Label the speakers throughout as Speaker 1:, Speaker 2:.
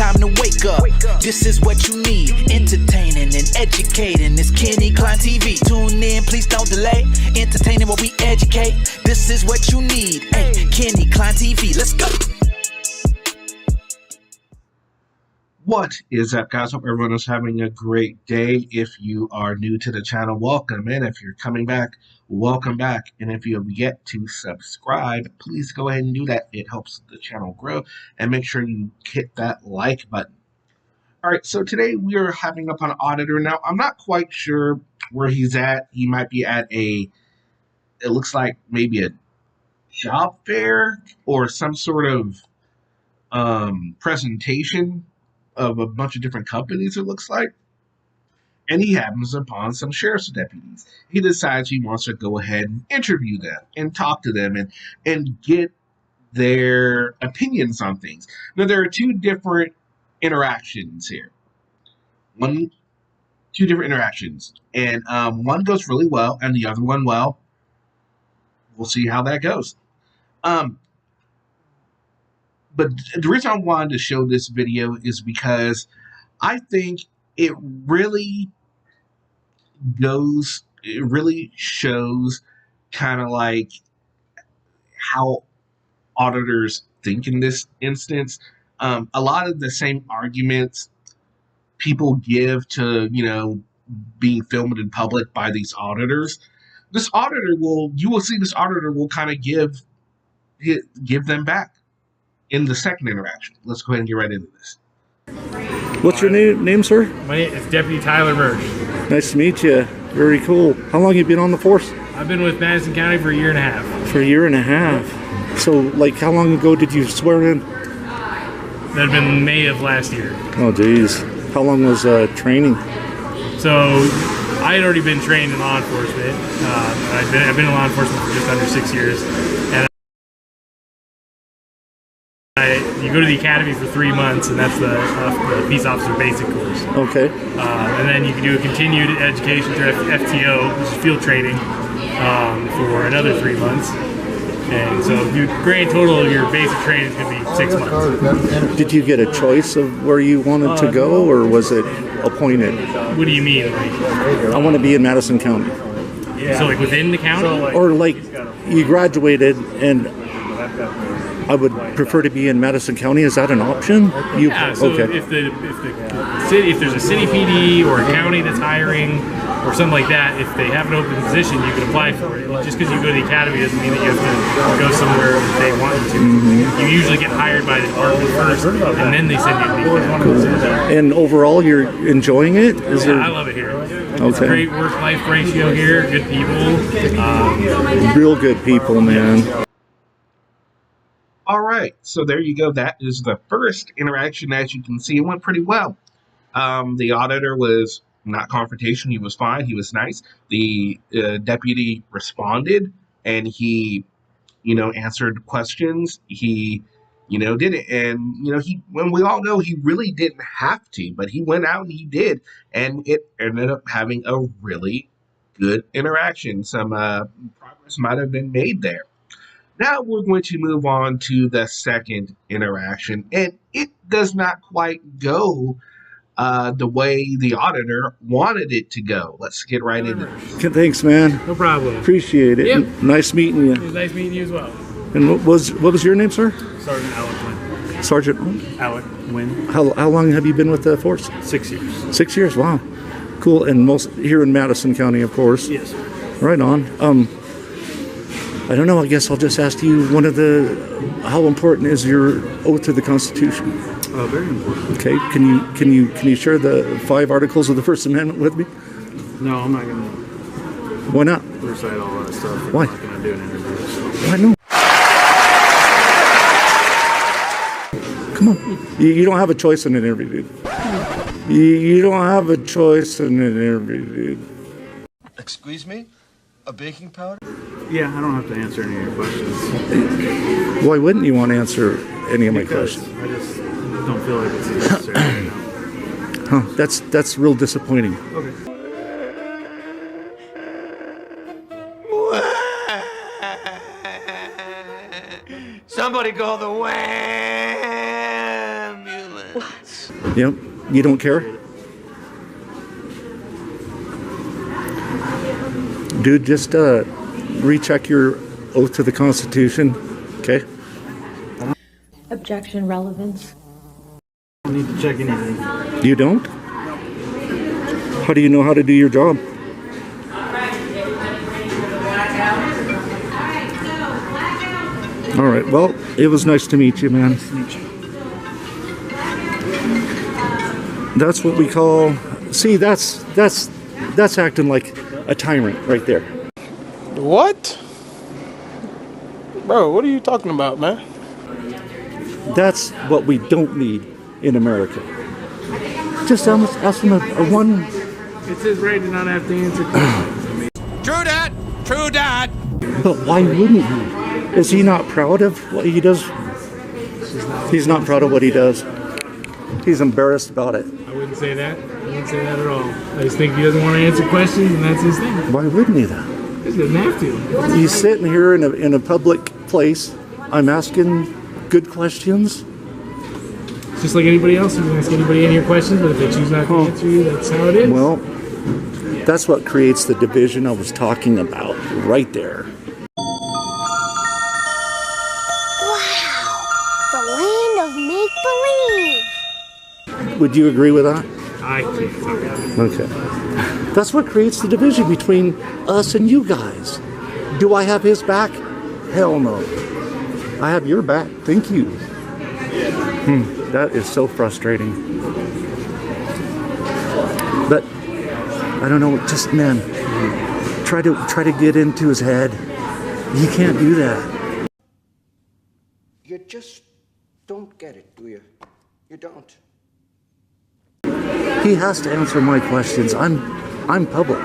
Speaker 1: time to wake up. This is what you need, entertaining and educating. It's Kenny Klein TV. Tune in, please don't delay. Entertaining while we educate. This is what you need. Hey, Kenny Klein TV, let's go.
Speaker 2: What is up, guys? Hope everyone is having a great day. If you are new to the channel, welcome. And if you're coming back, welcome back. And if you have yet to subscribe, please go ahead and do that. It helps the channel grow. And make sure you hit that like button. All right, so today we are having up an auditor. Now, I'm not quite sure where he's at. He might be at it looks like maybe a job fair or some sort of presentation of a bunch of different companies, it looks like. And he happens upon some sheriff's deputies. He decides he wants to go ahead and interview them and talk to them and get their opinions on things. Now, there are two different interactions here. Two different interactions. And one goes really well, and the other one, well, we'll see how that goes. But the reason I wanted to show this video is because I think it really shows kind of like how auditors think in this instance. A lot of the same arguments people give to, being filmed in public by these auditors. You will see this auditor will kind of give them back in the second interaction. Let's go ahead and get right into this.
Speaker 3: What's your name, sir?
Speaker 4: My name is Deputy Tyler Murch.
Speaker 3: Nice to meet you. Very cool. How long have you been on the force?
Speaker 4: I've been with Madison County for a year and a half.
Speaker 3: For a year and a half. So, like, how long ago did you swear in?
Speaker 4: That had been May of last year.
Speaker 3: Oh, geez. How long was training?
Speaker 4: So, I had already been trained in law enforcement. I've been in law enforcement for just under 6 years. And you go to the academy for 3 months, and that's the peace officer basic course.
Speaker 3: Okay.
Speaker 4: And then you can do a continued education through FTO, which is field training, for another 3 months. And so the grand total of your basic training is going to be 6 months.
Speaker 3: Did you get a choice of where you wanted to go, or was it appointed?
Speaker 4: What do you mean?
Speaker 3: I want to be in Madison County.
Speaker 4: So like within the county?
Speaker 3: Or like you graduated and I would prefer to be in Madison County. Is that an option?
Speaker 4: Yeah. So
Speaker 3: okay.
Speaker 4: if there's a city PD or a county that's hiring or something like that, if they have an open position, you can apply for it. Just because you go to the academy doesn't mean that you have to go somewhere that they want you to. Mm-hmm. You usually get hired by the department first, and then they send you to the academy.
Speaker 3: Cool. And overall, you're enjoying it?
Speaker 4: I love it here. It's a great work-life ratio here. Good people.
Speaker 3: Real good people, man.
Speaker 2: All right, so there you go. That is the first interaction. As you can see, it went pretty well. The auditor was not confrontation. He was fine. He was nice. The deputy responded, and he, answered questions. He, did it. And, when we all know he really didn't have to, but he went out and he did. And it ended up having a really good interaction. Some progress might have been made there. Now we're going to move on to the second interaction, and it does not quite go the way the auditor wanted it to go. Let's get right into it.
Speaker 3: Thanks, man.
Speaker 4: No problem.
Speaker 3: Appreciate it.
Speaker 4: Yep.
Speaker 3: Nice meeting you.
Speaker 4: It was nice meeting you as well.
Speaker 3: And what was your name, sir?
Speaker 4: Sergeant Alec Wynn.
Speaker 3: Sergeant
Speaker 4: Alec Wynn.
Speaker 3: How long have you been with the force?
Speaker 4: 6 years.
Speaker 3: 6 years. Wow. Cool. And most here in Madison County, of course.
Speaker 4: Yes.
Speaker 3: Right on. I don't know. I guess I'll just ask you how important is your oath to the Constitution?
Speaker 5: Very important.
Speaker 3: Okay. Can you share the 5 articles of the First Amendment with me?
Speaker 5: No, I'm not gonna
Speaker 3: Why not?
Speaker 5: recite all that stuff.
Speaker 3: Why?
Speaker 5: I'm not gonna do an interview. So.
Speaker 3: Why not? Come on. You don't have a choice in an interview, dude. You don't have a choice in an interview, dude.
Speaker 6: Excuse me? A baking powder?
Speaker 5: Yeah, I don't have to answer any of your questions.
Speaker 3: Why wouldn't you want to answer any of my questions?
Speaker 5: I just don't feel like it's necessary right now.
Speaker 3: Huh? That's real disappointing.
Speaker 5: Okay.
Speaker 6: Somebody call the ambulance.
Speaker 3: Yep. You don't care? Dude, just recheck your oath to the Constitution, okay?
Speaker 7: Objection, relevance.
Speaker 5: I don't need to check anything.
Speaker 3: You don't? How do you know how to do your job? All right, well, it was nice to meet you, man. That's what we call, see, that's acting like a tyrant right there.
Speaker 8: What? Bro, what are you talking about, man?
Speaker 3: That's what we don't need in America. Just ask them a one.
Speaker 4: It's his right to not have to answer questions.
Speaker 8: True that. True that.
Speaker 3: But why wouldn't he? Is he not proud of what he does? He's not proud of what he does. He's embarrassed about it.
Speaker 4: I wouldn't say that. I wouldn't say that at all. I just think he doesn't want to answer questions, and that's his thing.
Speaker 3: Why wouldn't he then?
Speaker 4: He doesn't have to.
Speaker 3: He's sitting here in a public place. I'm asking good questions.
Speaker 4: It's just like anybody else. You can ask anybody in here questions, but if they choose not to answer you, that's how it is.
Speaker 3: Well, that's what creates the division I was talking about right there.
Speaker 9: The land of make-believe.
Speaker 3: Would you agree with that?
Speaker 4: I can't.
Speaker 3: Okay. That's what creates the division between us and you guys. Do I have his back? Hell no. I have your back. Thank you. That is so frustrating. But I don't know, just man, try to get into his head. You can't do that.
Speaker 10: You just don't get it, do you? You don't.
Speaker 3: He has to answer my questions. I'm public.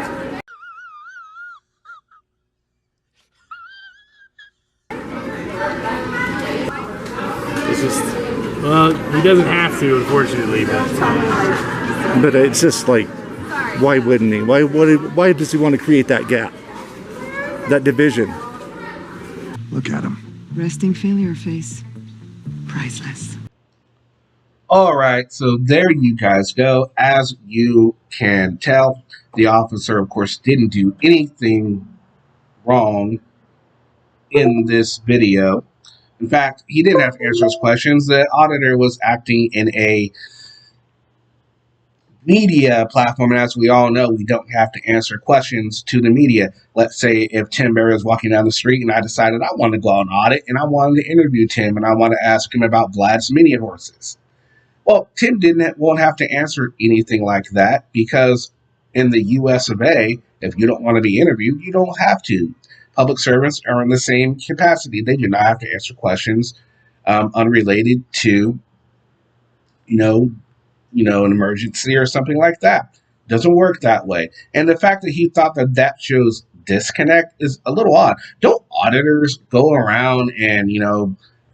Speaker 4: It's just, well, he doesn't have to, unfortunately.
Speaker 3: But it's just like, why wouldn't he? Why does he want to create that gap? That division?
Speaker 10: Look at him.
Speaker 11: Resting failure face. Priceless.
Speaker 2: All right, so there you guys go. As you can tell, the officer, of course, didn't do anything wrong in this video. In fact, he didn't have to answer his questions. The auditor was acting in a media platform, and as we all know, we don't have to answer questions to the media. Let's say if Tim Berry was walking down the street and I decided I want to go on audit and I wanted to interview Tim and I want to ask him about Vlad's mini horses. Well, Tim won't have to answer anything like that because in the US of A, if you don't want to be interviewed, you don't have to. Public servants are in the same capacity. They do not have to answer questions unrelated to, an emergency or something like that. Doesn't work that way. And the fact that he thought that shows disconnect is a little odd. Don't auditors go around and,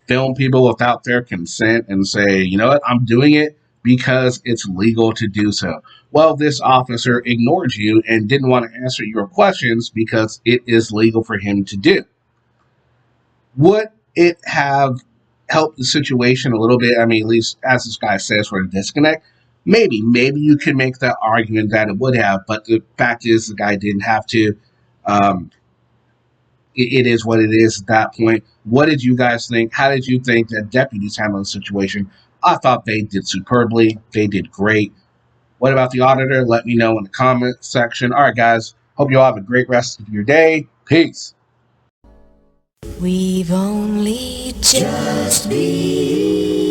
Speaker 2: film people without their consent and say, you know what, I'm doing it because it's legal to do so? Well, this officer ignored you and didn't want to answer your questions because it is legal for him to do. Would it have helped the situation a little bit? I mean, at least as this guy says, for the disconnect, maybe you could make that argument that it would have, but the fact is the guy didn't have to. It is what it is at that point. What did you guys think? How did you think that deputies handled the situation? I thought they did superbly. They did great. What about the auditor? Let me know in the comment section. All right, guys. Hope you all have a great rest of your day. Peace.
Speaker 1: We've only just begun.